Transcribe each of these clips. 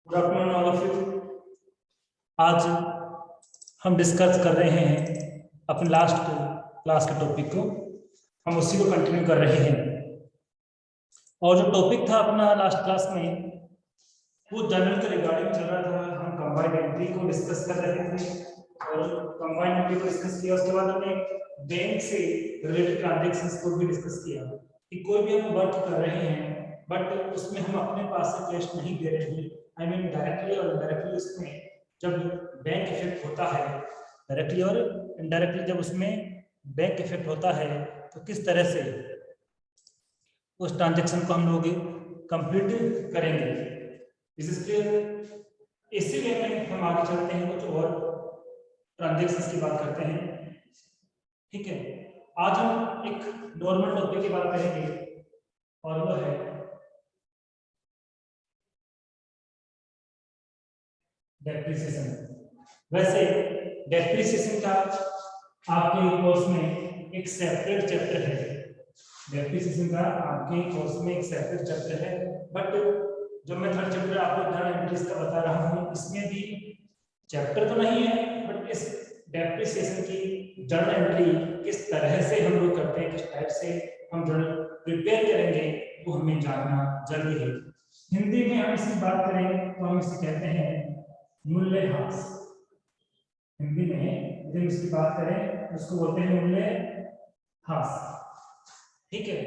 Good afternoon all of you. आज हम discuss कर रहे हैं अपने लास्ट क्लास के टॉपिक को, हम उसी को कंटिन्यू कर रहे हैं। और जो टॉपिक था अपना लास्ट क्लास में वो जनरल के रिगार्डिंग चल रहा था। हम कंबाइंड एंट्री को डिस्कस कर रहे थे और कंबाइंड एंट्री को डिस्कस किया। उसके बाद हमने बैंक से रिलेटेड ट्रांजेक्शंस को भी डिस्कस किया कि कोई भी हम वर्क कर रहे हैं बट उसमें हम अपने पास से कैश नहीं दे रहे हैं, आई मीन डायरेक्टली और इनडायरेक्टली उसमें जब बैंक इफेक्ट होता है, डायरेक्टली और इनडायरेक्टली जब उसमें बैंक इफेक्ट होता है तो किस तरह से उस ट्रांजेक्शन को हम लोग कंप्लीट करेंगे। क्लियर? इसीलिए हम आगे चलते हैं, कुछ और ट्रांजेक्शंस की बात करते हैं। ठीक है, आज हम एक नॉर्मल टॉपिक की बात करेंगे और वो है डेप्रिसिएशन। वैसे डेप्रिसिएशन का आपके कोर्स में एक सेपरेट चैप्टर है। डेप्रिसिएशन का आपके कोर्स में एक सेपरेट चैप्टर है, बट जो मैं थर्ड चैप्टर आपको जर्नल एंट्रीज का बता रहा हूँ इसमें भी चैप्टर तो नहीं है, बट इस डेप्रिसिएशन की जर्नल एंट्री किस तरह से हम लोग करते हैं, किस टाइप से हम जर्नल प्रिपेयर करेंगे वो हमें जानना जरूरी है। हिंदी में हम इसकी बात करें तो हम इसे कहते हैं मूल्यह्रास। हिंदी में यदि हम इसकी बात करें उसको बोलते हैं मूल्यह्रास। ठीक है,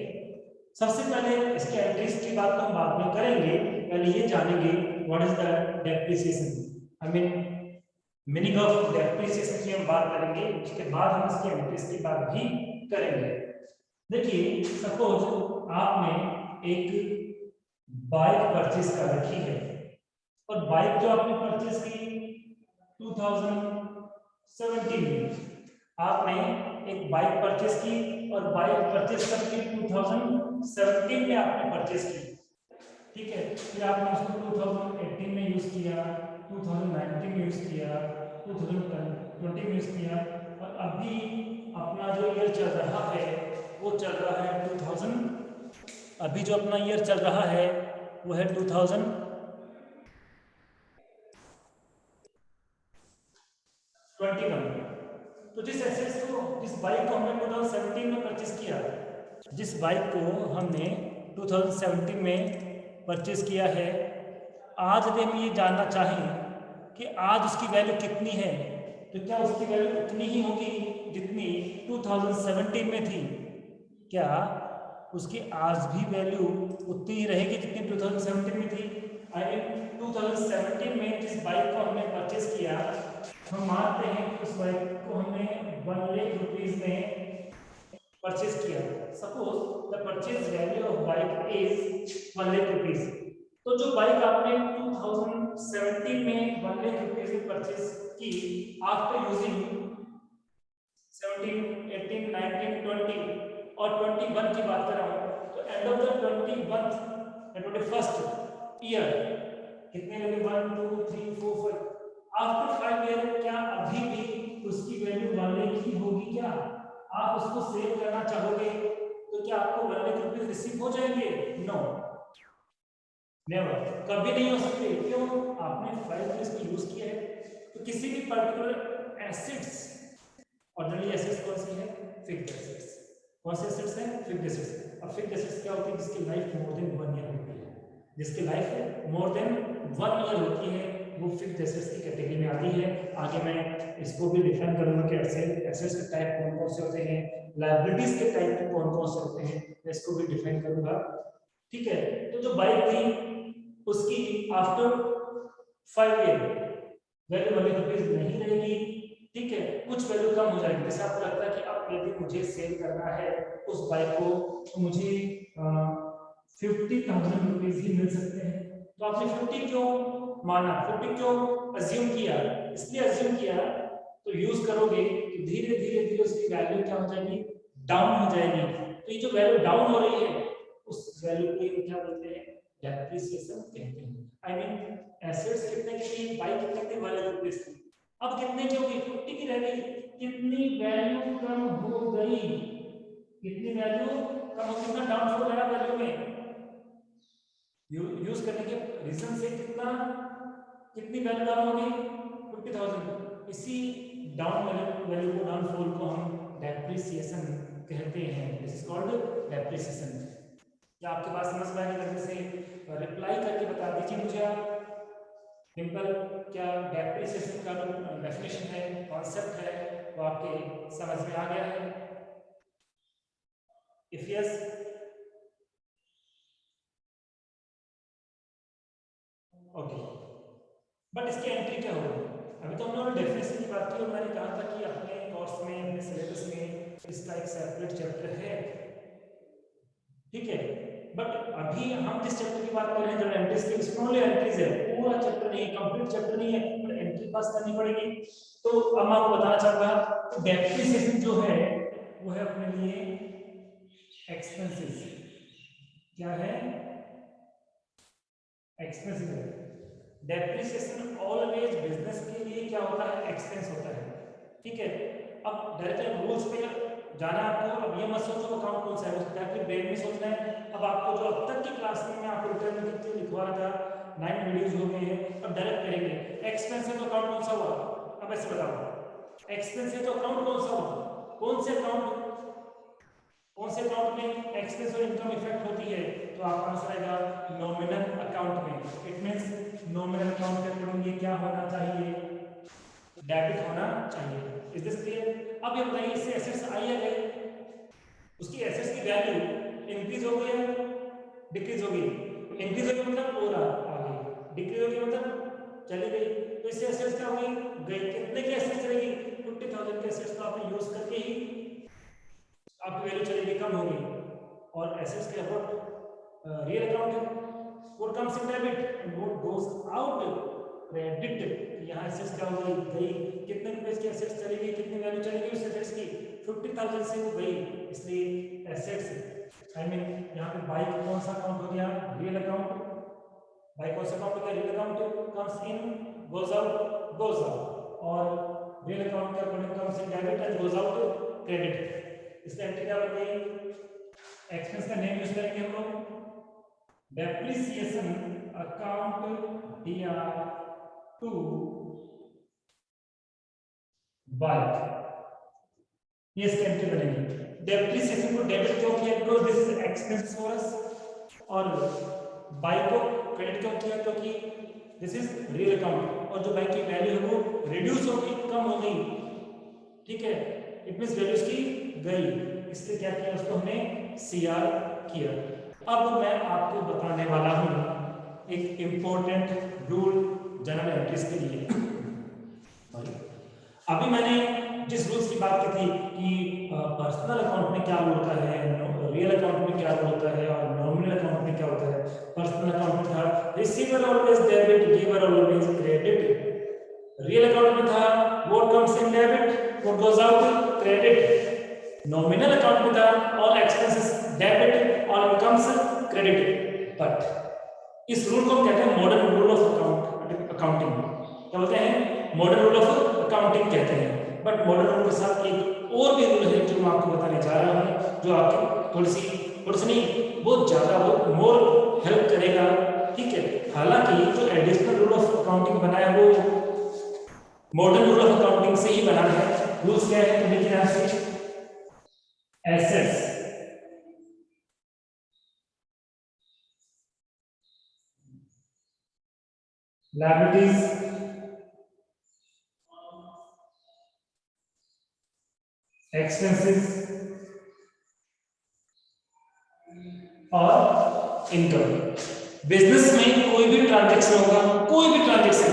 सबसे पहले इसके एंट्रीज की बात तो हम बाद में करेंगे, पहले ये जानेंगे what is the depreciation, I mean meaning of depreciation की हम बात करेंगे। उसके बाद हम इसके एंट्रीज की बात भी करेंगे। देखिए, सपोज आपने एक बाइक परचेज कर रखी है और बाइक जो आपने परचेज की 2017 में, आपने एक बाइक परचेज की और बाइक परचेज करके 2017 में आपने परचेज की। ठीक है, फिर आपने उसको 2018 में यूज किया, 2019 में यूज किया, 2020 में यूज किया और अभी अपना जो ईयर चल रहा है वो चल रहा है 2000। अभी जो अपना ईयर चल रहा है वो है 2021। तो जिस बाइक को हमने 2017 में परचेज किया, जिस बाइक को हमने 2017 में परचेज किया है, आज यदि हम ये जानना चाहें कि आज उसकी वैल्यू कितनी है तो क्या उसकी वैल्यू उतनी ही होगी जितनी 2017 में थी? क्या उसकी आज भी वैल्यू उतनी ही रहेगी जितनी 2017 में थी? आई मीन 2017 में जिस बाइक को हमने परचेज किया, हम मानते हैं कि उस बाइक को हमने 1 लाख रुपीज में परचेज किया। Suppose the purchase value of bike is 1 lakh rupees. तो जो बाइक आपने 2017 में 1 लाख रुपीज में परचेज की, आफ्टर यूजिंग 17, 18, 19, 20 और 21 की बात कर रहा हूं, तो end of the 21st year कितने लगे? 1 2 3 4 5। आफ्टर 5 ईयर क्या अभी भी उसकी वैल्यू 1 लाख ही होगी? क्या आप उसको सेव करना चाहोगे तो क्या आपको 1 लाख रुपए रिसीव हो जाएंगे? नो, नेवर, कभी नहीं हो सकते। क्यों? आपने 5 ईयर्स को यूज किया है। तो किसी भी पर्टिकुलर एसेट्स, ऑर्डिनरी एसेट्स कौन सी है? Fixed assets. कौन से एसेट्स हैं? Fixed assets. अब फिक्स्ड एसेट्स क्या होती है? जिसकी लाइफ मोर देन 1 ईयर होती है, जिसकी लाइफ मोर देन 1 ईयर होती है वो फिक्स्ड एसेट्स की कैटेगरी में आती है। आगे मैं इसको भी डिफाइन करूंगा कि एसेट्स के टाइप कौन कौन से होते हैं, लायबिलिटीज के टाइप कौन कौन से होते हैं, मैं इसको भी डिफाइन करूंगा। ठीक है, तो जो बाइक थी उसकी after 5 year value 1 lakh rupees नहीं रहेगी। ठीक है, कुछ वैल्यू कम हो जाएगी। जैसे आपको लगता है कि अब यदि मुझे सेल करना है उस बाइक को तो मुझे 50,000 रुपीज ही मिल सकते हैं। तो आपने 50 क्यों माना, 50 क्यों अज्यूम किया? इसलिए अज्यूम किया तो यूज करोगे तो धीरे धीरे धीरे उसकी वैल्यू क्या हो जाएगी? डाउन हो जाएगी। तो ये जो वैल्यू डाउन हो रही है उस वैल्यू को क्या बोलते हैं? डेप्रिसिएशन कहते हैं। आई मीन एसेट्स कितने की थी? बाइक कितने की? 1 लाख रुपीस थी, अब कितने की होगी? 50 की रह गई। कितनी वैल्यू कम हो गई? कितनी वैल्यू कम हो? कितना डाउनफॉल आया वैल्यू में? यूज करने के रीजन से कितना कितनी वैल्यू डाउन होगी 50,000। इसी डाउन वैल्यू को डाउनफॉल को हम डेप्रिसिएशन कहते हैं। This is called depreciation. क्या आपके पास समझ में आएगी? जल्दी से रिप्लाई करके बता दीजिए मुझे आप। सिंपल, क्या डेप्रिसिएशन का जो डेफिनेशन है, कॉन्सेप्ट है, वो आपके समझ में आ गया है? If yes, okay. बट इसकी एंट्री क्या होगी? अभी तो हमने डेफिनेशन की बात की और मैंने कहा था कि अपने कोर्स में, अपने सिलेबस में इसका एक सेपरेट चैप्टर है, ठीक है। बट अभी हम जिस चैप्टर की बात कर रहे हैं, जो एंट्रीज की, इसमें ओनली एंट्रीज है, पूरा चैप्टर नहीं है, कंप्लीट चैप्टर नहीं है, पर एंट्री पास करनी पड़ेगी। तो अब मैं आपको बताना चाहूंगा, डेप्रिसिएशन जो है वो है अपने लिए एक्सपेंसेस। क्या है? एक्सपेंसेस है। डेप्रिसिएशन ऑलवेज बिजनेस के लिए क्या होता है? एक्सपेंस होता है, ठीक है। अब डायरेक्ट रूल्स पे जाना आपको, अब ये मत सोचो अकाउंट कौन सा है, उसको डायरेक्टली ब्रेन में सोचना है। अब आपको जो अब तक की क्लास में मैं आपको रिटर्न में कितने लिखवा रहा था, 9 वीडियोस हो गए हैं, अब डायरेक्ट करेंगे। एक्सपेंस है तो अकाउंट कौन सा हुआ? अब ऐसे बताओ, एक्सपेंस है तो अकाउंट कौन सा हुआ? कौन से अकाउंट में एक्सपेंस और इनकम इफेक्ट होती है? तो आपका आंसर आएगा नॉमिनल अकाउंट में। इट मींस नॉमिनल अकाउंट के अकॉर्डिंग ये क्या होना चाहिए? डेबिट होना चाहिए। Is this clear? अब ये बताइए, इससे एसेट्स आई है गई, उसकी एसेट्स की वैल्यू इंक्रीज हो गई है, डिक्रीज हो गई? इंक्रीज हो गई मतलब और आ गई, डिक्रीज हो गई मतलब चली गई। तो इससे एसेट्स क्या हो गई? गई। कितने की एसेट्स चलेगी? 50,000 के एसेट्स तो आपने यूज करके ही आपकी वैल्यू चलेगी, कम होगी। और एसेट्स के अबाउट रियल अकाउंट है, what comes in debit and what goes out credit. यहाँ एसेट्स क्या हो गई? गई। कितने रुपए की एसेट्स चलेगी, कितनी वैल्यू चलेगी उस एसेट्स की? 50,000 से वो गई, इसलिए एसेट्स आई मीन यहाँ पे बाई कौन सा अकाउंट हो गया? Real account. बाई कौन सा अकाउंट हो गया? Real account. Comes in, goes out, goes out. और रियल अकाउंट के according comes in debit and goes out credit. इसलिए एंट्री क्या बन गई? एक्सपेंस का नेम यूज करेंगे हम लोग, depreciation account DR two by, ये इसकी एंट्री बनेगी। डेप्रिसिएशन को डेबिट क्यों किया? Because this is expense for us. और बाई को क्रेडिट क्यों किया? क्योंकि दिस इज रियल अकाउंट, और जो बाई की वैल्यू है वो रिड्यूस होगी, कम हो गई, ठीक है। इट मींस वैल्यू इसकी गई, इसलिए क्या किया? उसको हमने CR किया। अब मैं आपको बताने वाला हूं एक इंपॉर्टेंट रूल जनरल एंट्रीज के लिए। अभी मैंने जिस रूल्स की बात की थी कि पर्सनल अकाउंट में क्या रूल होता है, रियल अकाउंट में क्या रूल होता है और नॉमिनल अकाउंट में क्या होता है। पर्सनल अकाउंट में था receiver always debit, giver always credit. Real account में था what comes in debit, what goes out credit. Nominal account में था all expenses debit, all incomes credit. But इस रूल को हम कहते हैं मॉडर्न रूल ऑफ अकाउंटिंग। क्या बोलते हैं? मॉडर्न रूल ऑफ अकाउंटिंग कहते हैं। बट मॉडर्न रूल के साथ एक और भी रूल है जो मैं आपको बताने जा रहा हूं, जो आपकी थोड़ी सी नहीं, बहुत ज्यादा वो मोर हेल्प करेगा, ठीक है। हालांकि जो एडिशनल रूल ऑफ अकाउंटिंग बना है वो मॉडर्न रूल ऑफ अकाउंटिंग से ही बना है। रूल्स क्या है? तो देखिए यहां से एसेट्स, लायबिलिटीज, एक्सपेंसेस और इनकम। बिजनेस में कोई भी ट्रांजैक्शन होगा, कोई भी ट्रांजैक्शन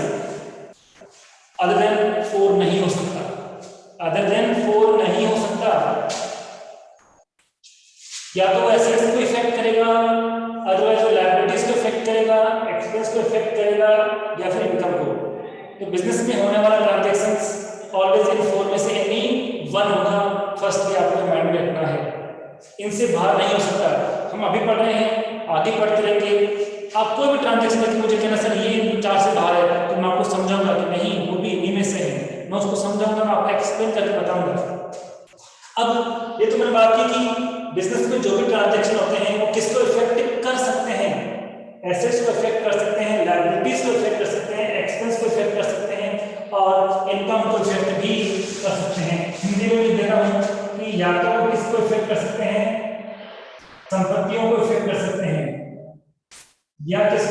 अदर देन 4 नहीं हो सकता, अदर देन 4 नहीं हो सकता। या तो एसेट्स को इफेक्ट करेगा, अदरवाइज वो लायबिलिटीज को इफेक्ट करेगा, एक्सपेंस को इफेक्ट करेगा, या फिर इनकम को। तो बिजनेस में होने वाला ट्रांजैक्शंस ऑलवेज इन 4 में से एनी वन होगा। फर्स्टली आपको माइंड में रखना है, इनसे बाहर नहीं हो सकता। हम अभी पढ़ रहे हैं, आगे पढ़ते रहेंगे। आप कोई भी ट्रांजैक्शन करके मुझे कहना सर ये 4 से बाहर है, तो मैं आपको समझाऊंगा कि नहीं वो भी इन्हीं में से है। मैं उसको समझाऊंगा, मैं आपको एक्सप्लेन करके बताऊंगा। अब ये तो मैंने बात की कि बिजनेस में जो भी ट्रांजैक्शन होते हैं वो किसको इफेक्ट कर सकते हैं? एसेट्स को इफेक्ट कर सकते हैं, लायबिलिटीज को इफेक्ट कर सकते हैं, एक्सपेंस को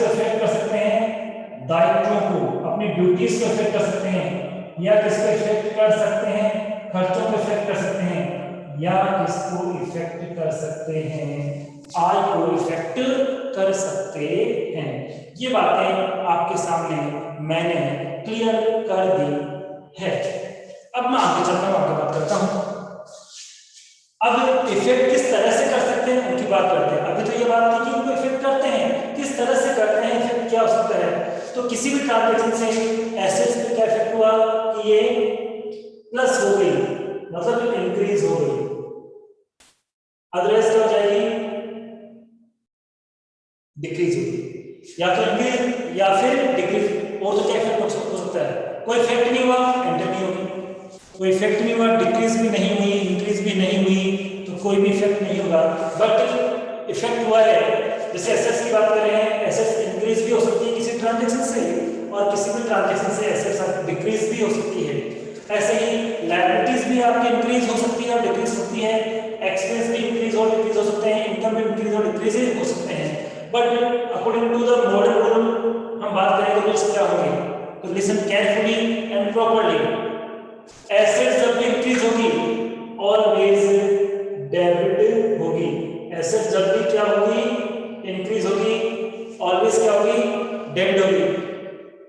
को इफेक्ट कर सकते हैं, दायित्वों को, अपनी ड्यूटीज को इफेक्ट कर सकते हैं, या किसको इफेक्ट कर सकते हैं, खर्चों को इफेक्ट कर सकते हैं, या किसको इफेक्ट कर सकते हैं, आय को इफेक्ट कर सकते हैं। ये बातें आपके सामने मैंने क्लियर कर दी है। अब मैं आगे चलता हूं, आगे बात करता हूं। अब इफेक्ट किस तरह से कर सकते हैं उनकी बात करते हैं। अभी तो ये बात थी कि उनको इफेक्ट करते हैं, किस तरह से करते हैं, इफेक्ट क्या हो सकता है। तो किसी भी ट्रांजैक्शन से एसेट्स पे क्या इफेक्ट हुआ कि ये प्लस हो गई, मतलब इंक्रीज हो गई, अदरवाइज क्या हो जाएगी, डिक्रीज होगी, या तो इंक्रीज या फिर डिक्रीज। और तो क्या इफेक्ट हो सकता है, कोई इफेक्ट नहीं हुआ, एंटर नहीं होगी, कोई इफेक्ट नहीं हुआ, डिक्रीज भी नहीं हुई, इंक्रीज भी नहीं हुई, तो कोई भी इफेक्ट नहीं होगा। बट इफेक्ट हुआ है, जैसे एसेट्स की बात कर रहे हैं, एसेट्स इंक्रीज भी हो सकती है किसी ट्रांजैक्शन से, और किसी भी ट्रांजैक्शन से एसेट्स डिक्रीज भी हो सकती है। ऐसे ही लायबिलिटीज भी आपकी इंक्रीज हो सकती है और डिक्रीज होती है, एक्सपेंस भी इंक्रीज और डिक्रीज हो सकते हैं, इनकम भी इंक्रीज और डिक्रीज हो सकते हैं। But according to the model rule हम बात करें तो रूल्स क्या होंगे, तो listen carefully and properly. Assets जब भी इंक्रीज होगी ऑलवेज डेबिट होगी, एसेट्स जब भी क्या होगी, इंक्रीज होगी, ऑलवेज क्या होगी, डेबिट होगी,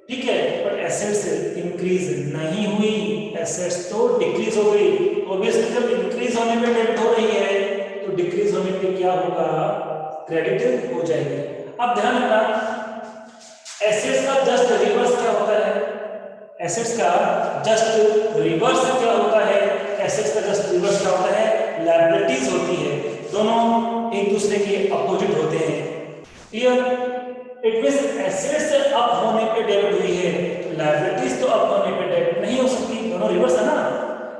ठीक है। पर एसेट्स इंक्रीज नहीं हुई, एसेट्स तो डिक्रीज हो गई। ऑब्वियसली जब इंक्रीज होने पे डेबिट हो रही है तो डिक्रीज होने पे क्या होगा, क्रेडिट हो जाएगी। अब ध्यान रखना, एसेट्स का जस्ट रिवर्स क्या होता है, एसेट्स का जस्ट रिवर्स क्या होता है, एसेट्स का जस्ट रिवर्स क्या होता है, लायबिलिटीज होती है। दोनों एक दूसरे के अपोजिट होते हैं, clear. It means assets up होने पे डेबिट हुई है तो लायबिलिटीज तो अप होने पे डेबिट नहीं हो सकती, दोनों रिवर्स है ना।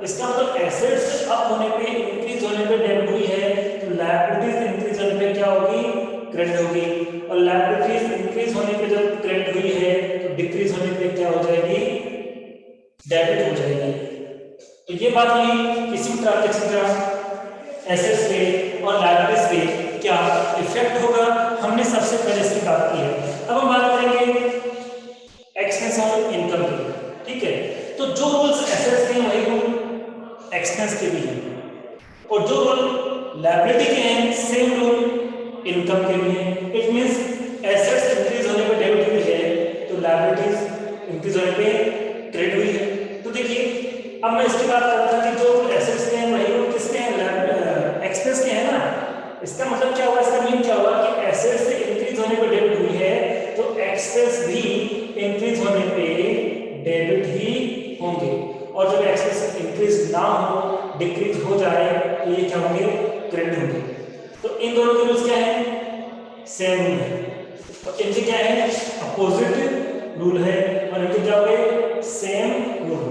इसका मतलब एसेट्स अप होने पे, इंक्रीज होने पे डेबिट हुई है तो लायबिलिटीज इंक्रीज होने पे क्या होगी, क्रेडिट होगी, और लायबिलिटीज इंक्रीज होने पे जब क्रेडिट हुई है तो डिक्रीज होने पे क्या हो जाएगी, डेबिट हो जाएगी। तो ये बात हुई किसी भी ट्रांजैक्शन का एसेट्स पे और लायबिलिटीज पे क्या इफेक्ट होगा, हमने सबसे पहले इसकी बात की है। अब हम बात करेंगे एक्सपेंस और इनकम की, ठीक है। तो जो रूल्स एसेट्स के हैं वही रूल एक्सपेंस के भी हैं, और जो रूल लायबिलिटी के हैं सेम रूल इनकम के भी हैं। इट मींस एसेट्स इंक्रीज होने पे डेबिट हुई है तो लायबिलिटीज इंक्रीज होने पे क्रेडिट हुई है। तो देखिए अब मैं इसकी बात कर रहा था कि जो एसेट्स के हैं वही रूल किसके हैं, एक्सपेंस के हैं ना। इसका मतलब क्या हुआ, इसका मीन क्या हुआ कि एसेट्स से इंक्रीज होने पे डेबिट हुई है तो एक्सपेंस भी इंक्रीज होने पे डेबिट ही होंगे, और जब एक्सपेंस इंक्रीज ना हो, डिक्रीज हो जाए तो ये क्या होंगे, क्रेडिट होंगे। तो इन दोनों के रूल्स क्या हैं, सेम रूल है, और इनके क्या है, अपोजिट रूल है, और इनके क्या होंगे, सेम रूल,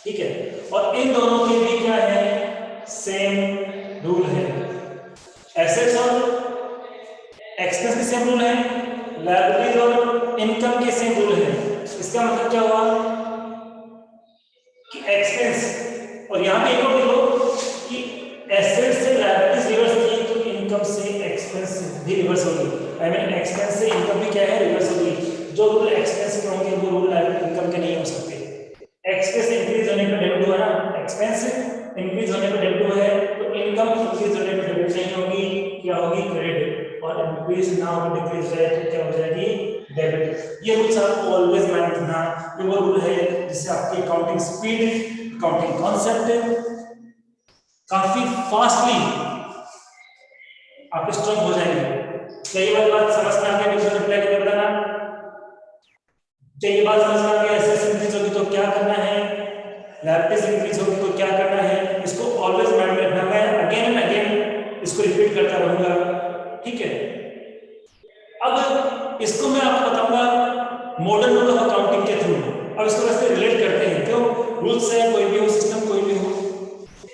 ठीक है। और इन दोनों के भी क्या है, सेम रूल है। एसेट्स और एक्सपेंस के सेम रूल है, लायबिलिटीज और इनकम के सेम रूल है। इसका मतलब क्या हुआ कि एक्सपेंस, और यहां पे एक और देखो कि एसेट्स से लायबिलिटीज रिवर्स की तो इनकम से एक्सपेंस भी रिवर्स होगी। आई मीन एक्सपेंस से इनकम भी क्या है, रिवर्स होगी। जो रूल एक्सपेंस के होंगे वो रूल इनकम के नहीं हो सकते। एक्सपेंस इंक्रीज होने पे डेबिट हुआ ना, एक्सपेंस इंक्रीज होने पे डेबिट हुआ है तो इनकम इंक्रीज होने पे डेबिट नहीं होगी, क्या होगी, क्रेडिट। और इंक्रीज ना हो, डिक्रीज जाए तो क्या हो जाएगी, डेबिट। ये रूल्स आपको ऑलवेज मान रखना, ये वो रूल है जिससे आपकी अकाउंटिंग स्पीड, अकाउंटिंग कॉन्सेप्ट काफी फास्टली आप स्ट्रांग हो जाएंगे। चाहिए बात समझ में आ गया, नीचे रिप्लाई करके बताना। चाहिए बात समझ में आ गया, एसेट्स इंक्रीज होगी तो क्या करना है, लायबिलिटीज इंक्रीज होगी तो क्या करना है, इसको ऑलवेज माइंड में रखना। मैं अगेन एंड अगेन इसको रिपीट करता रहूंगा, ठीक है। अब इसको मैं आपको बताऊंगा मॉडर्न रूल ऑफ अकाउंटिंग के थ्रू। अब इसको वैसे रिलेट करते हैं, क्यों, रूल्स है कोई भी हो, सिस्टम कोई भी हो,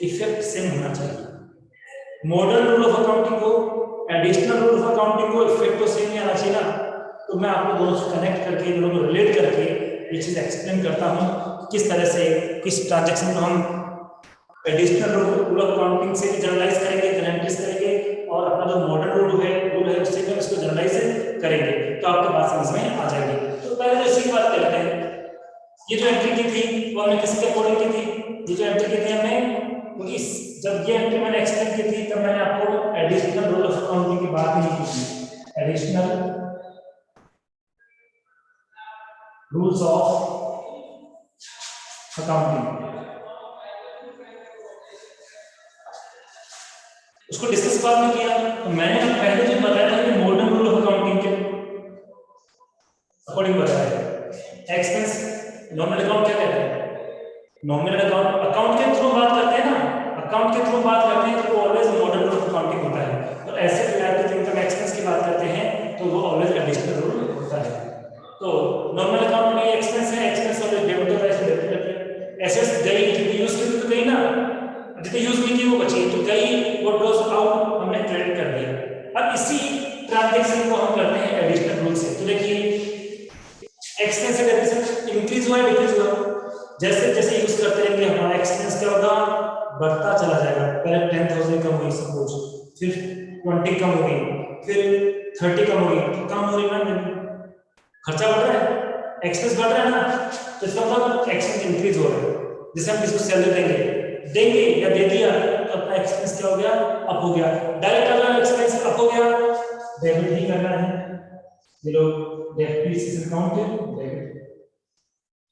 इफेक्ट सेम होना चाहिए। मॉडर्न रूल ऑफ अकाउंटिंग हो, एडिशनल रूल ऑफ अकाउंटिंग हो, इफेक्ट तो सेम ही आना चाहिए ना। तो मैं आपको दोनों से कनेक्ट करके, दोनों को रिलेट करके ये चीज एक्सप्लेन करता हूं किस तरह से किस ट्रांजैक्शन को हम एडिशनल रूल ऑफ अकाउंटिंग से भी जनरलाइज करेंगे, जनरलाइज करेंगे, और अपना जो मॉडर्न रूल है उससे भी इसको जनरलाइज करेंगे तो आपके बात समझ में आ जाएगी। तो पहले तो इसी की बात करते हैं। ये जो एंट्री की थी वो हमने किसके अकॉर्डिंग की थी? ये जो एंट्री की थी हमने, क्योंकि जब ये एंट्री मैंने एक्सप्लेन की थी तब मैंने आपको एडिशनल रूल ऑफ अकाउंटिंग की बात नहीं की थी। एडिशनल रूल्स ऑफ अकाउंटिंग उसको डिस्कस बाद में किया। तो मैंने पहले जो बताया था कि मॉडर्न रूल ऑफ अकाउंटिंग के अकॉर्डिंग बताया है। एक्सपेंस नॉमिनल अकाउंट क्या कहते हैं? नॉमिनल अकाउंट के थ्रू बात करते हैं ना, अकाउंट के थ्रू बात करते हैं तो always modern rule of accounting होता है। और ऐसे रिलेटेड इनकम एक्सपेंस की बात करते हैं तो वो ऑलवेज एडिशनल रूल होता है। तो नॉमिनल अकाउंट में एक्सपेंस है, एक्सपेंस ऑलवेज डेबिट होता है। एसेट्स गई जितनी यूज की तो गई ना, जितनी यूज नहीं की वो बची तो गई, व्हाट गोस आउट हमने क्रेडिट कर दिया। अब इसी ट्रांजैक्शन को हम करते हैं एडिशनल रूल से। तो देखिए एक्सपेंस है डेबिट इंक्रीज हुआ है डिक्रीज हुआ, जैसे जैसे यूज करते रहेंगे हमारा एक्सपेंस क्या होगा? बढ़ता चला जाएगा। पहले 10,000 कम हुई सपोज, फिर 20 कम हो गई, फिर 30 कम हो गई। कम हो रही ना, खर्चा बढ़ रहा है, एक्सपेंस बढ़ रहा है ना, तो इसका मतलब एक्सपेंस इंक्रीज हो रहा है। जैसे हम किसी को सैलरी देंगे या दे दिया तो अपना एक्सपेंस क्या हो गया? अप हो गया। डायरेक्ट अगर एक्सपेंस अप हो गया डेबिट ही करना है, बिलो डेप्रिसिएशन अकाउंट डेबिट,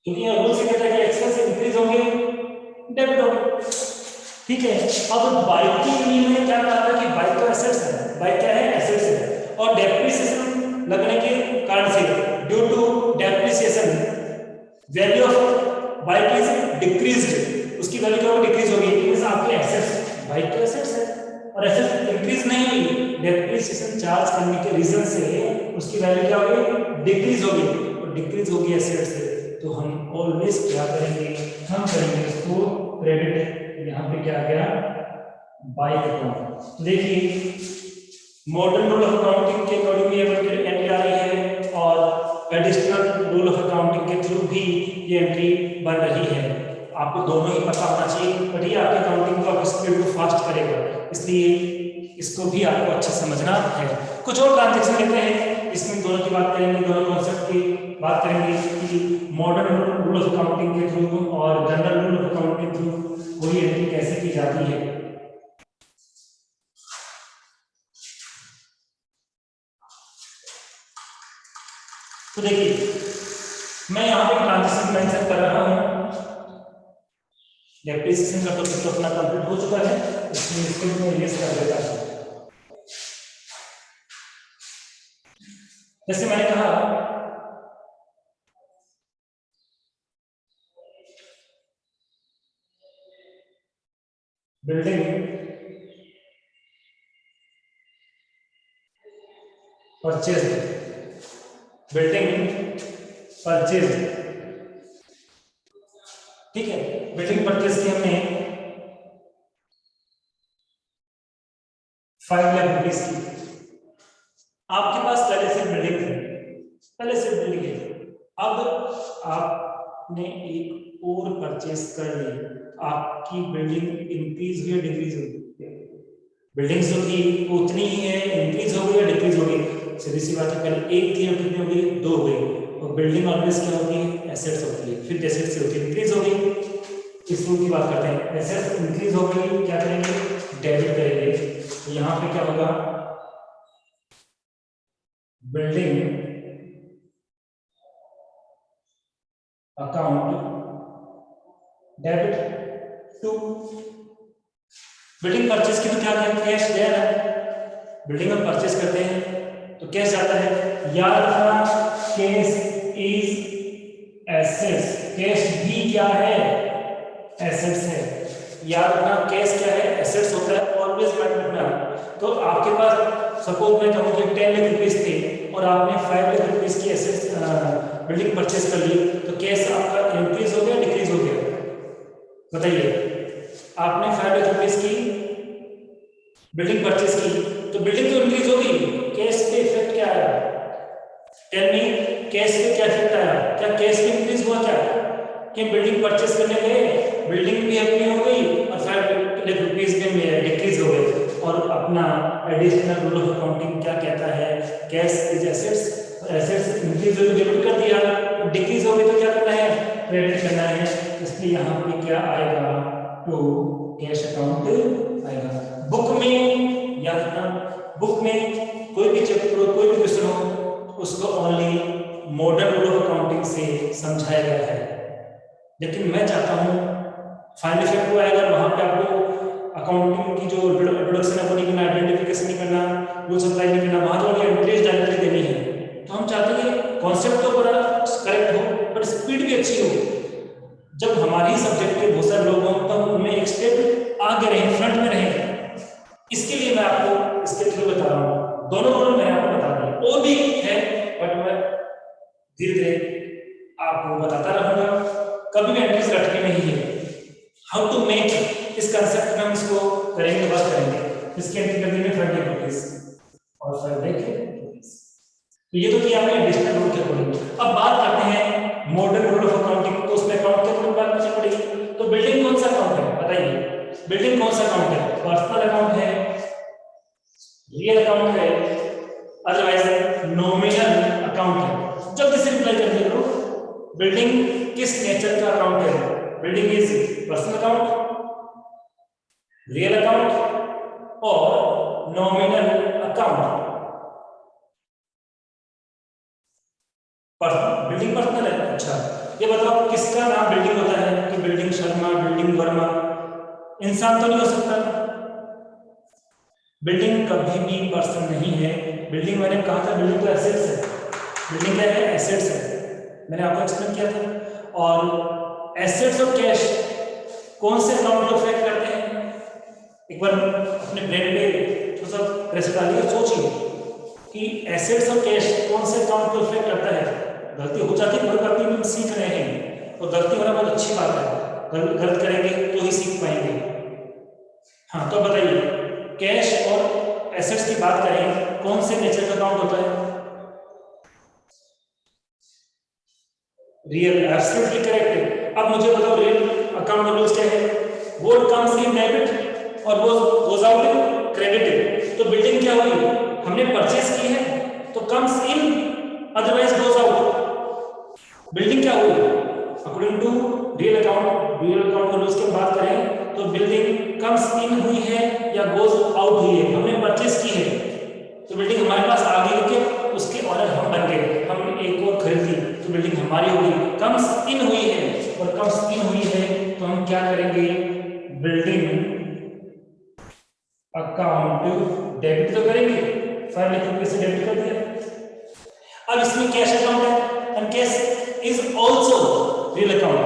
क्योंकि यह रूल से कहता है कि एक्सपेंस इंक्रीज होंगे डेबिट होंगे। ठीक है। अब बाइक की यूनियन में क्या कहा था कि बाइक का एसेट्स है, बाइक क्या है? एसेट्स है। और डेप्रिसिएशन लगने के कारण से due to depreciation value of bike is decreased, उसकी वैल्यू क्या होगी? डिक्रीज होगी। मींस आपके एसेट्स, बाइक के एसेट्स है और एसेट्स इंक्रीज नहीं हुई, डेप्रिसिएशन चार्ज करने के रीजन से उसकी वैल्यू क्या होगी? डिक्रीज होगी। और डिक्रीज होगी एसेट्स से तो हम ऑलवेज क्या करेंगे? हम करेंगे इसको क्रेडिट। यहाँ पे क्या आ गया? Bike account. तो देखिए मॉडर्न रूल ऑफ अकाउंटिंग के अकॉर्डिंग ये एंट्री आ रही है और एडिशनल रूल ऑफ अकाउंटिंग के थ्रू भी ये एंट्री बन रही है। आपको दोनों ही पता होना चाहिए, बट ये आपके अकाउंटिंग को आपकी स्पीड को फास्ट करेगा, इसलिए इसको भी आपको अच्छे समझना है। कुछ और ट्रांजेक्शन लेते हैं, इसमें दोनों की बात करेंगे, दोनों कॉन्सेप्ट की बात करेंगे कि मॉडर्न रूल ऑफ अकाउंटिंग के थ्रू और जनरल रूल ऑफ अकाउंटिंग के थ्रू कोई एंट्री कैसे की जाती है। तो देखिए मैं यहाँ पे ट्रांजेक्शन मेंशन कर रहा हूँ। डेप्रिसिएशन का टॉपिक तो अपना कंप्लीट हो चुका है, इसलिए इसको मैं इरेज कर देता हूँ। जैसे मैंने कहा बिल्डिंग परचेज, बिल्डिंग परचेज, ठीक है। बिल्डिंग परचेज की हमने 5 लाख रुपीस की। आपके पास पहले से बिल्डिंग है, पहले से बिल्डिंग है, अब आपने एक और परचेज कर ली, आपकी बिल्डिंग इंक्रीज हुई डिक्रीज हुई? बिल्डिंग्स जो थी उतनी ही है, इंक्रीज हो गई या डिक्रीज हो गई? सीधी सी बात है, पहले एक थी और कितनी हो गई? 2 हो गई। और बिल्डिंग ऑलवेज क्या होती है? एसेट्स होती है, फिर एसेट्स से होती है इंक्रीज हो गई। इस रूल की बात करते हैं, एसेट्स इंक्रीज हो गई, क्या करेंगे? डेबिट करेंगे। तो यहाँ पे क्या होगा? Building account debit to building purchase की तो क्या कैश दिया है, बिल्डिंग हम परचेज करते हैं तो कैश जाता है। याद रखना कैश इज एसेट्स, कैश भी क्या है? एसेट्स है। याद रखना कैश क्या है? एसेट्स होता है, ऑलवेज याद रखना। तो आपके पास सपोज मैं कहूँ कि 10 लाख रुपीस थे और आपने 5 लाख रुपीस की एसेट्स बिल्डिंग परचेज कर ली, तो कैश आपका इंक्रीज हो गया डिक्रीज हो गया? बताइए। आपने 5 लाख रुपीस की बिल्डिंग परचेज की तो बिल्डिंग तो इंक्रीज होगी, कैश पे इफेक्ट क्या आया? टेल मी, कैश पे क्या इफेक्ट आया? क्या कैश पे इंक्रीज हुआ क्या? कि बिल्डिंग परचेज करने गए, बिल्डिंग भी अपनी हो गई और 5 लाख रुपीस में डिक्रीज हो गए। और अपना एडिशनल रूल ऑफ अकाउंटिंग क्या कहता है, cash is assets, assets increase हो तो डेबिट कर दिया, डिक्रीज हो गई तो क्या करना है, क्रेडिट करना है। इसलिए यहाँ पे क्या आएगा, टू कैश अकाउंट आएगा। बुक में याद रखना, बुक में कोई भी चैप्टर हो, कोई भी क्वेश्चन हो, उसको only modern rule of accounting से समझाया गया है। लेकिन मैं चाहता हूँ फाइनल इफेक्ट को आएगा, वहाँ पे आपको अकाउंटिंग की जो इंट्रोडक्शन है वो नहीं करना, आइडेंटिफिकेशन नहीं करना, रूल्स अप्लाई नहीं करना, वहाँ तो एंट्रीज डायरेक्टली देनी है। तो हम चाहते हैं कॉन्सेप्ट तो बड़ा करेक्ट हो बट स्पीड भी अच्छी हो। जब हमारी सब्जेक्ट के बहुत सारे लोग हों तो हम उनमें एक स्टेप आगे रहें, फ्रंट में रहें। इसके लिए मैं आपको इसके थ्रू बता रहा हूँ, दोनों दोनों मैंने आपको बता दिया, और भी है बट मैं धीरे धीरे आपको बताता रहूंगा, कभी भी एंट्रीज रटनी नहीं है। हाउ टू मेक, इस कंसेप्ट में हम इसको करेंगे, बात करेंगे। इसकी एंट्री कर देंगे 30 रुपीज और 5 रुपीज। तो ये तो किया हमने एडिशनल रूल के अकॉर्डिंग। अब बात करते हैं मॉडर्न रूल ऑफ अकाउंटिंग, तो उसमें अकाउंट के अकॉर्डिंग बात करनी पड़ेगी। तो बिल्डिंग कौन सा अकाउंट है बताइए, बिल्डिंग कौन सा अकाउंट है, पर्सनल अकाउंट है, रियल अकाउंट है, अदरवाइज नॉमिनल अकाउंट है। जल्दी से रिप्लाई कर दिया करो, बिल्डिंग किस नेचर का अकाउंट है, building is personal account, real account और नॉमिनल अकाउंट। बिल्डिंग पर्सनल है, अच्छा ये बताओ किसका नाम बिल्डिंग होता है, कि बिल्डिंग शर्मा, बिल्डिंग वर्मा, इंसान तो नहीं हो सकता। बिल्डिंग कभी भी पर्सन नहीं है। बिल्डिंग मैंने कहा था, बिल्डिंग तो एसेट्स है, बिल्डिंग क्या है, एसेट्स है, मैंने आपको एक्सप्लेन किया था। और एसेट्स और कैश कौन से अकाउंट को अफेक्ट करते हैं, एक बार अपने ब्रेन पे थोड़ा सा प्रेस डालिए, सोचिए कि एसेट्स और कैश कौन से अकाउंट को अफेक्ट करता है। गलती हो जाती है, कोई बात नहीं, हम सीख रहे हैं और गलती होना बहुत अच्छी बात है, गलत करेंगे तो ही सीख पाएंगे। हाँ तो बताइए, कैश और एसेट्स की बात करें, कौन से नेचर का अकाउंट होता है, रियल, एब्सोल्युटली करेक्ट। अब मुझे बताओ रियल अकाउंट रूल्स क्या है, वो कम्स इन डेबिट और वो गोज आउट इन क्रेडिट। तो बिल्डिंग क्या हुई, हमने परचेज की है तो comes in, otherwise goes out. Building क्या हुई according to real account, real account rules की बात करें तो बिल्डिंग कम्स इन हुई है या गोज आउट हुई है, हमने परचेज की है तो बिल्डिंग हमारे पास आ गई कि उसके ऑनर हम बन गए, हमने एक और खरीद ली तो बिल्डिंग हमारी होगी। कम्स इन हुई है और कम्स इन हुई है तो हम क्या करेंगे, बिल्डिंग अकाउंट डेबिट तो करेंगे, 5 रुपये से डेबिट कर दिया। अब इसमें कैश अकाउंट है and cash is also real account,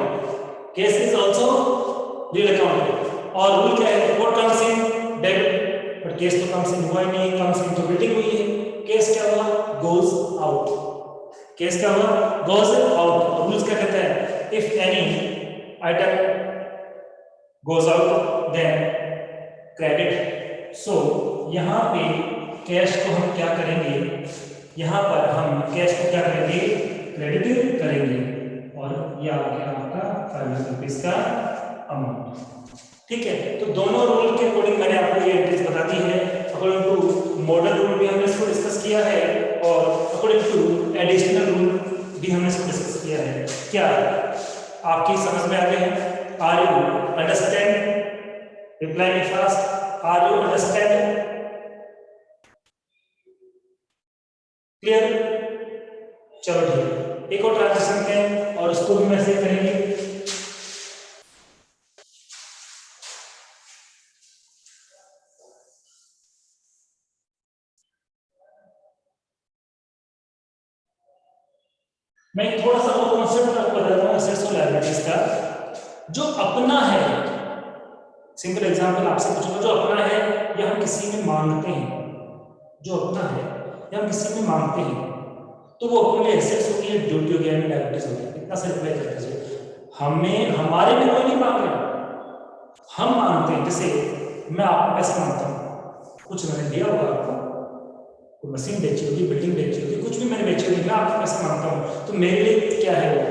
cash is also real account. और रूल क्या है, व्हाट कम्स इन डेबिट, पर केस तो कम्स इन हुआ ही नहीं, कम्स इन तो बिल्डिंग हुई है। केस क्या हुआ, गोज आउट, केस क्या हुआ, गोज आउट। रूल्स क्या कहता है, if any item goes out then credit. So यहाँ पे कैश को हम क्या करेंगे, यहाँ पर हम कैश को क्या करेंगे, क्रेडिट करेंगे और ये आ गया आपका 5 रुपीज का अमाउंट। ठीक है, तो दोनों रूल के अकॉर्डिंग मैंने आपको ये एंट्रीज बता दी है। अकॉर्डिंग टू मॉडर्न रूल भी हमने इसको डिस्कस किया है और अकॉर्डिंग टू एडिशनल रूल भी हमने इसको डिस्कस किया है। क्या आपकी समझ में आ गए हैं, are you understand, reply me fast, are you understand, clear. चलो ठीक, एक और ट्रांजेक्शन करें और उसको भी मैं सेव करेंगे। मैं थोड़ा सा वो कॉन्सेप्ट आपको बताता हूँ एसेट्स और लायबिलिटीज का। जो अपना है, सिंपल एग्जांपल आपसे पूछूंगा, जो अपना है या हम किसी में मांगते हैं, जो अपना है या हम किसी में मांगते हैं तो वो अपने लिए एसेट्स हो गई, ड्यूटी हो गया, लायबिलिटीज हो गई। इतना सा रिप्लाई कर दीजिए। हमें हमारे में कोई नहीं मांग रहा, हम मांगते हैं। जैसे मैं आपको पैसे मांगता हूँ, कुछ मैंने दिया होगा आपको, कोई मशीन बेची होगी, बिल्डिंग बेची होगी, कुछ भी मैंने बेची होगी, मैं आपको पैसे मांगता हूँ तो मेरे लिए क्या है, वो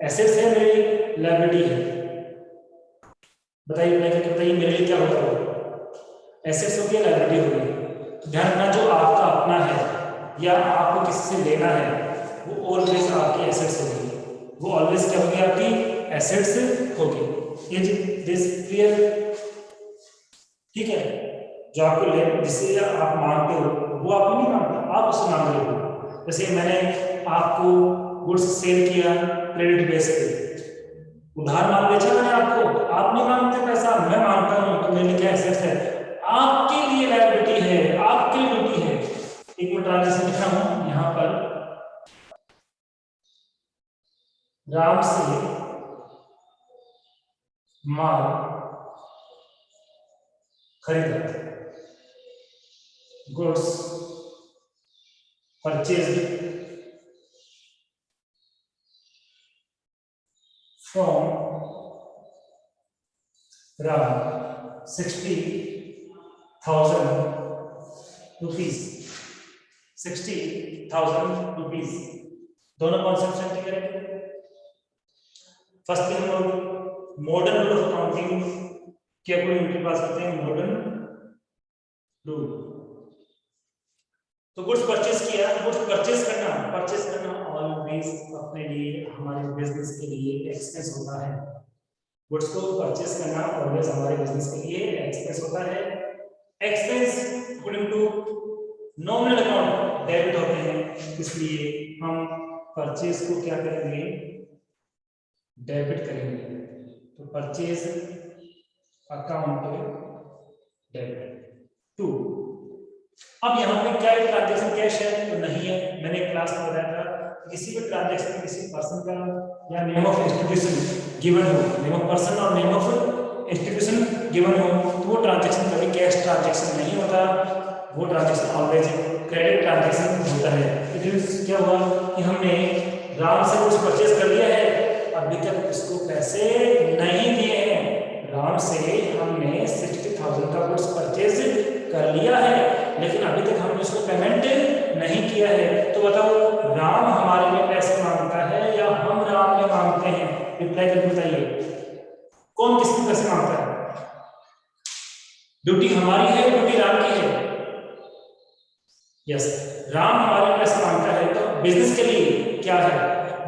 एसेट्स है, मेरे लिए लायबिलिटी है। बताइए बताइए मेरे लिए क्या होता है, एसेट्स होगी या लायबिलिटी होगी। तो ध्यान रखना जो आपका अपना है या आपको किसी से लेना है वो ऑलवेज आपकी एसेट्स होगी, वो ऑलवेज क्या होगी, आपकी एसेट्स होगी। ये दिस क्लियर, ठीक है। जो आपको ले जिससे आप मांगते हो वो आपको नहीं मांगता, आप उससे मांग रहे हो। जैसे मैंने आपको गुड्स सेल किया क्रेडिट बेस पे, उधार माल बेचा मैंने आपको, आप नहीं मांगते पैसा, मैं मांगता हूं, तो मेरे लिए क्या एसेट्स है, आपके लिए लायबिलिटी है, आपके लिए ड्यूटी है। एक मैं ट्रांजेक्शन लिखा हूं यहां पर, राम से माल खरीदा, goods purchase from Ram 60,000 rupees, 60,000 rupees. दोनों कॉन्सेप्ट समझ करेंगे। फर्स्ट हम लोग मॉडर्न रूल ऑफ अकाउंटिंग के अकॉर्डिंग पास करते हैं, मॉडर्न रूल। तो गुड्स परचेज किया, गुड्स परचेज करना ऑलवेज अपने लिए, हमारे बिजनेस के लिए एक्सपेंस होता है। गुड्स को परचेज करना ऑलवेज हमारे बिजनेस के लिए एक्सपेंस होता है। Expense according to nominal account debit होते हैं, इसलिए हम परचेज को क्या करेंगे, डेबिट करेंगे। तो परचेज अकाउंट डेबिट टू। अब यहाँ पे क्या ट्रांजैक्शन कैश है तो नहीं है, मैंने क्लास में बताया था किसी भी ट्रांजैक्शन किसी पर्सन का या नेम ऑफ इंस्टीट्यूशन गिवन हो, नेम ऑफ पर्सन और नेम ऑफ इंस्टीट्यूशन गिवन हो, तो वो ट्रांजैक्शन कभी कैश ट्रांजैक्शन नहीं होता, वो ट्रांजैक्शन ऑलवेज क्रेडिट ट्रांजैक्शन होता है। इट मींस क्या हुआ कि हमने राम से कुछ परचेज कर लिया है, अभी तक उसको पैसे नहीं दिए हैं। राम से हमने 60,000 का गुड्स परचेज कर लिया है, लेकिन अभी तक हमने उसको पेमेंट नहीं किया है। तो बताओ राम हमारे लिए पैसे मांगता है या हम राम में मांगते हैं? रिप्लाई करके बताइए, कौन किसके पैसे मांगता है? ड्यूटी हमारी है, ड्यूटी राम की है? यस, राम हमारे पैसे मांगता है। तो बिजनेस के लिए क्या है,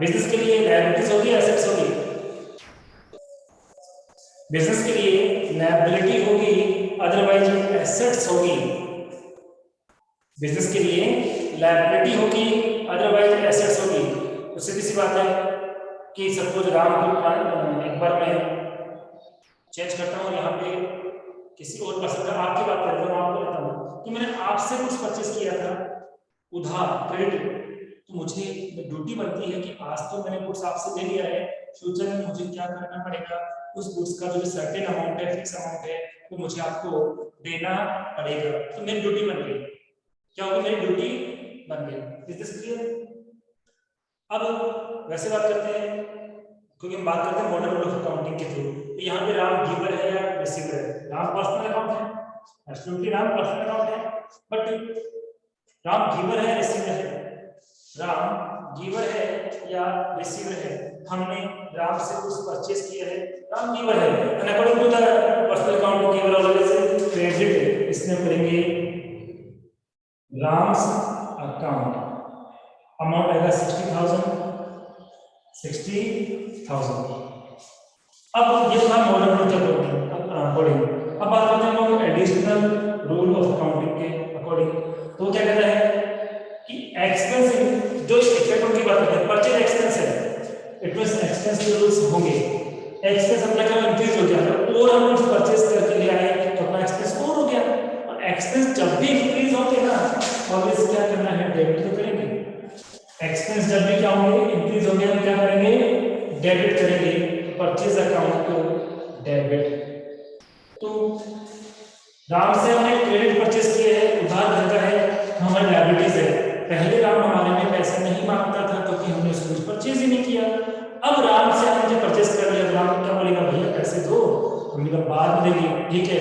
बिजनेस के लिए लायबिलिटीज होगी, एसेट्स होगी? बिजनेस के लिए लायबिलिटी होगी, अदरवाइज एसेट्स होगी। बिजनेस के लिए लायबिलिटी होगी, अदरवाइज एसेट्स होगी। तो सीधी सी बात है कि सपोज राम को एक बार मैं चेंज करता हूँ, यहाँ पे किसी और पर्सन का, आपकी बात करता हूँ, आपको लेता हूँ कि मैंने आपसे कुछ परचेज किया था उधार क्रेडिट, तो मुझे ड्यूटी बनती है कि आज तो मैंने गुड्स आपसे ले लिया है, फ्यूचर में मुझे क्या करना पड़ेगा, उस गुड्स का जो सर्टेन अमाउंट है, फिक्स अमाउंट है, वो मुझे आपको देना पड़ेगा। तो मेरी ड्यूटी बन गई, क्या होगी, मेरी ड्यूटी बन गई। Is this clear? अब वैसे बात करते हैं, क्योंकि हम बात करते हैं मॉडर्न रूल ऑफ अकाउंटिंग के थ्रू, तो यहाँ पे राम गिवर है या रिसीवर है? राम पर्सनल अकाउंट है, एब्सोल्युटली राम पर्सनल अकाउंट है, बट राम गिवर है रिसीवर है? राम गिवर है या रिसीवर है? हमने राम से कुछ परचेज किया है, राम गिवर है, and according to the personal account giver always credit. इसमें करेंगे राम्स अकाउंट, अमाउंट आएगा 60,000। अब ये था मॉडर्न रूल ऑफ अकॉर्डिंग। अब बात करते हैं हम एडिशनल रूल ऑफ अकाउंटिंग के अकॉर्डिंग। तो क्या कहता है कि एक्सपेंस जो इफेक्ट की बात करते हैं, परचेज एक्सपेंस है, इट मींस एक्सपेंस के रूल्स होंगे। एक्सपेंस अपना क्या इंक्रीज हो गया और हम कुछ परचेज करके ले आए तो अपना एक्सपेंस और हो गया। और एक्सपेंस जब भी इंक्रीज होते ना, ऑलवेज क्या करना है, डेबिट तो करेंगे। एक्सपेंस जब भी क्या होंगे, इंक्रीज होंगे, हम क्या करेंगे, डेबिट करेंगे। परचेज अकाउंट को डेबिट। तो राम से हमने क्रेडिट परचेज किए हैं, उधार खरीदा है, हमारी लायबिलिटीज है। पहले राम हमारे में पैसे नहीं मांगता था क्योंकि हमने उसको परचेज ही नहीं किया। अब राम से हमने परचेज कर लिया, राम क्या बोलेगा, भैया पैसे दो, हमने कहा बाद में देंगे, ठीक है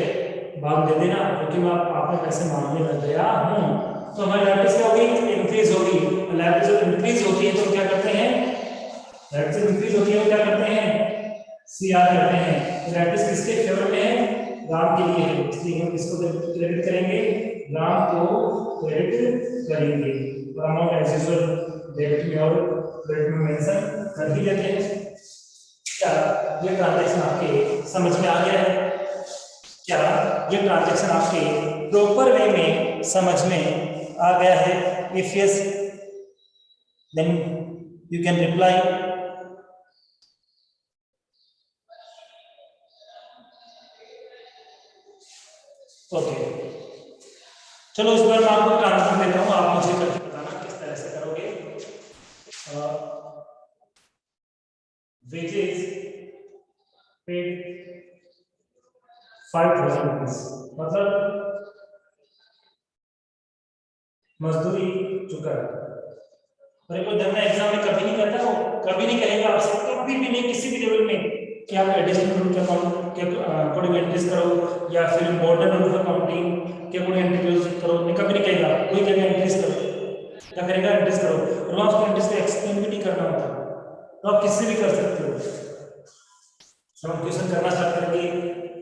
बाद में दे देना, क्योंकि मैं आपने पैसे मांगने लग गया हूँ। तो हमारी लायबिलिटीज क्या होगी, इंक्रीज होगी। लायबिलिटीज जब इंक्रीज होती है तो क्या करते हैं, लायबिलिटीज इंक्रीज होती है तो क्या करते हैं, सीआर करते हैं। लायबिलिटीज किसके फेवर में है, राम के लिए है, इसलिए हम इसको क्रेडिट करेंगे, राम को क्रेडिट करेंगे। और अमाउंट एज यूजुअल डेबिट में और क्रेडिट में मेंशन कर ही देते हैं। क्या ये ट्रांजैक्शन आपके समझ में आ गया है? क्या ये ट्रांजैक्शन आपके प्रॉपर वे में समझ में आ गया है? If yes then you can reply. Okay, चलो इस बार मैं आपको ट्रांसफर देता हूं, आप मुझे करके बताना किस तरह से करोगे। वेजेस पेड 5000 रुपीज, मतलब मजदूरी चुका है। और एक धंधा एग्जाम में कभी नहीं करता, वो कभी नहीं कहेगा आपसे, कभी भी नहीं, किसी भी लेवल में कि आप एडिशनल रूल के अकॉर्डिंग एंट्रीज करो या फिर मॉडर्न रूल ऑफ अकाउंटिंग के अकॉर्डिंग एंट्रीज करो, नहीं कभी नहीं कहेगा। कोई कहेगा एंट्रीज करो, क्या करेगा? एंट्रीज करो, और वहां उसको एंट्रीज को एक्सप्लेन भी नहीं करना होता, तो आप किससे भी कर सकते हो। हम क्वेश्चन करना स्टार्ट करेंगे,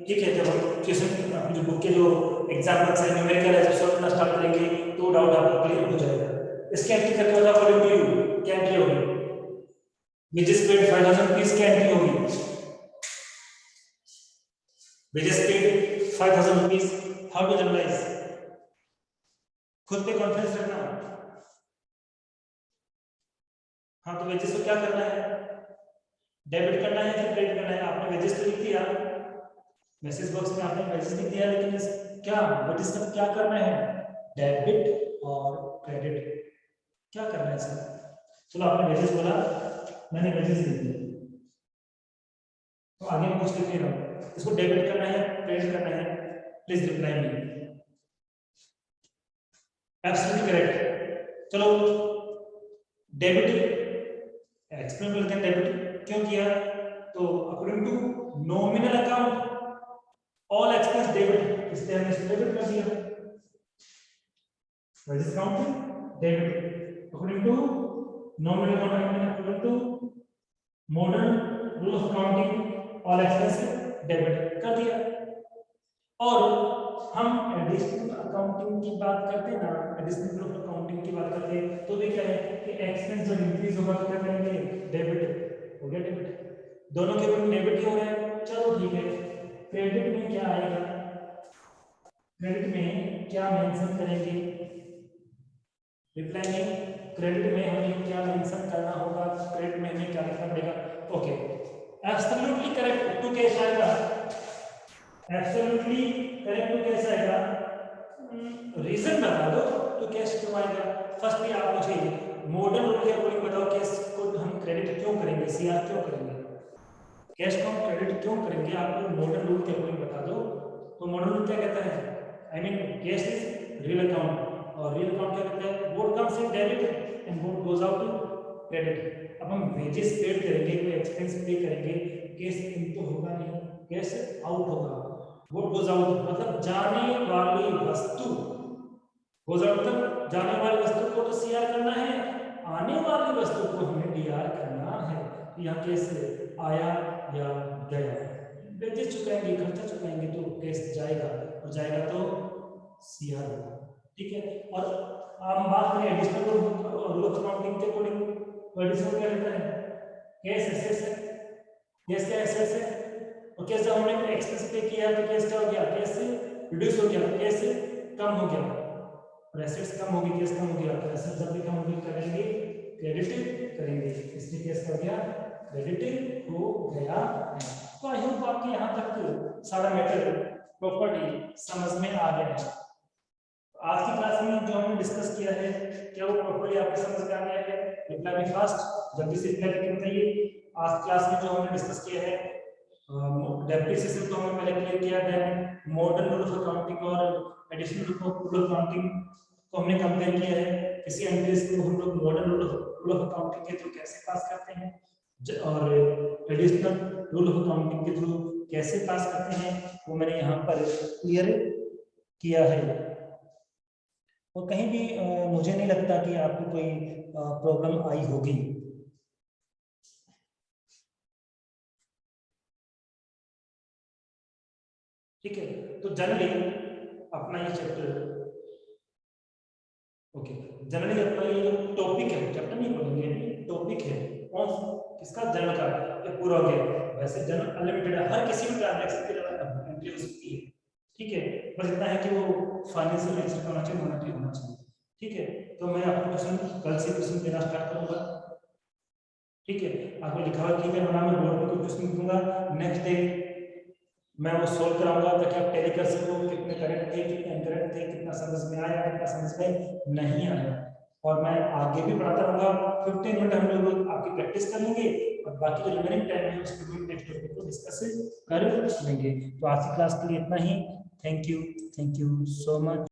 ठीक है? जब हम क्वेश्चन अपनी जो बुक के जो एग्जाम्पल्स है, न्यूमेरिकल है, सॉल्व करना स्टार्ट करेंगे तो डाउट आपको क्लियर हो जाएगा। इसकी एंट्री करके बताओ, अकॉर्डिंग टू यू क्या एंट्री होगी? वेजेस पेड 5000 रुपीज की एंट्री होगी। Wages paid 5000 rupees, how to journalise? खुद पे कॉन्फिडेंस रखना। हाँ, तो वेजेस को क्या करना है? डेबिट करना है या क्रेडिट करना है? आपने वेजेस तो लिख दिया, मैसेज बॉक्स में आपने वेजेस लिख दिया, लेकिन क्या वेजेस का क्या करना है? डेबिट और क्रेडिट क्या करना है सर? चलो, आपने वेजेस बोला, मैंने वेजेस लिख दिया, तो आगे पूछ लेते हैं, इसको डेबिट करना है क्रेडिट करना है? Please reply me. Absolutely correct. चलो, डेबिट एक्सप्लेन करते हैं, डेबिट क्यों किया? तो according to nominal account all expense debit, इसलिए हमने इसको डेबिट कर दिया। Wages account debit according to nominal account, according to modern rule of accounting all expense debit कर दिया। और हम एडिशनल अकाउंटिंग की बात करते हैं ना, एडिशनल रूल ऑफ अकाउंटिंग की बात करते हैं, तो भी क्या है कि एक्सपेंस जब इंक्रीज होगा तो क्या करेंगे? डेबिट हो गया, डेबिट दोनों के ऊपर डेबिट ही हो रहा है। चलो ठीक है, क्रेडिट में क्या आएगा? क्रेडिट में क्या मेंशन करेंगे? रिप्लाई में क्रेडिट में हमें क्या मेंशन करना होगा? क्रेडिट में हमें क्या लिखना पड़ेगा? ओके, एब्सोल्युटली करेक्ट टू कैसे आएगा? एब्सोल्युटली करेक्ट टू कैसे आएगा? रीजन बता दो तो कैश क्यों आएगा। फर्स्टली आप मुझे मॉडर्न रूल के अकॉर्डिंग बताओ, कैश को हम क्रेडिट क्यों करेंगे, सीआर क्यों करेंगे, कैश को हम क्रेडिट क्यों करेंगे? आप मॉडर्न रूल के अकॉर्डिंग बता दो। तो मॉडर्न रूल क्या कहता है? I mean cash is real account, और रियल अकाउंट क्या कहता है? Both comes in debit and both goes out to credit. अब हम वेजेस पेड करेंगे, कोई एक्सपेंस पे करेंगे, कैश इन तो होगा नहीं, कैश आउट होगा। बोथ गोज आउट मतलब जाने वाली वस्तु, गोज आउट मतलब जाने वाली वस्तु को तो सीआर करना है, आने वाली वस्तु को हमें डीआर करना है। यहाँ कैसे आया या गया, वेजेस चुकाएंगे, खर्चा चुकाएंगे तो कैश जाएगा, और जाएगा तो सीआर होगा, ठीक है। और हम बात करें एडिशनल रूल ऑफ अकाउंटिंग के अकॉर्डिंग, तो एडिशनल क्या रहता है? कैश एसेट्स है, कैश क्या एसेट्स है, और कैश जब हमने एक्सपेंस पे किया तो कैश क्या हो गया? कैश रिड्यूस हो गया, कैश कम हो गया, और एसेट्स कम होगी, कैश कम हो गया, तो एसेट्स जब भी कम होगी क्या करेंगे? क्रेडिट करेंगे, इसलिए कैश कर गया क्रेडिट हो गया है। तो आई होप आपके यहाँ तक सारा मैटर प्रॉपर्ली समझ में आ गया है। आज की क्लास में जो हमने डिस्कस किया है, क्या वो प्रॉपर्ली आपको समझ में आ गया है? रिप्लाई में फास्ट, जल्दी से रिप्लाई करके बताइए। आज क्लास में जो हमने डिस्कस किया है, डेप्रिसिएशन तो हमने पहले क्लियर किया, then modern rule of accounting और एडिशनल रूल ऑफ अकाउंटिंग को हमने कंपेयर किया है। किसी एंट्रीज को हम लोग मॉडर्न रूल ऑफ अकाउंटिंग के थ्रू कैसे पास करते हैं, और एडिशनल रूल ऑफ अकाउंटिंग के थ्रू कैसे पास करते हैं, वो मैंने यहाँ पर क्लियर किया है। और कहीं भी मुझे नहीं लगता कि आपको कोई प्रॉब्लम आई होगी। ठीक है, तो जनरली अपना ये चैप्टर, ओके, जनरली अपना ये जो टॉपिक है, चैप्टर नहीं बोलेंगे, टॉपिक है कौन किसका, जनरल का, ये पूरा हो गया। वैसे जनरल अनलिमिटेड है, हर किसी भी ट्रांजैक्शन के लिए एंट्री हो सकती है, ठीक है, बस इतना है कि वो फाइनेंशियल नेचर का होना चाहिए, मॉनेटरी होना चाहिए, ठीक है। तो मैं आपको क्वेश्चन कल से क्वेश्चन देना स्टार्ट करूंगा, ठीक है। आपको लिखा हुआ ठीक है, बना मैं बोर्ड पे क्वेश्चन लिखूंगा, नेक्स्ट डे मैं वो सोल्व कराऊंगा ताकि आप टैली कर सको कितने करेक्ट थे, कितने इनकरेक्ट थे, कितना समझ में आया, कितना समझ में नहीं आया। और मैं आगे भी पढ़ाता रहूंगा। 15 मिनट हम लोग आपकी प्रैक्टिस कर लेंगे और बाकी जो रिमेनिंग टाइम है उसमें भी नेक्स्ट टॉपिक को डिस्कस कर लेंगे। तो आज की क्लास के लिए इतना ही। Thank you so much.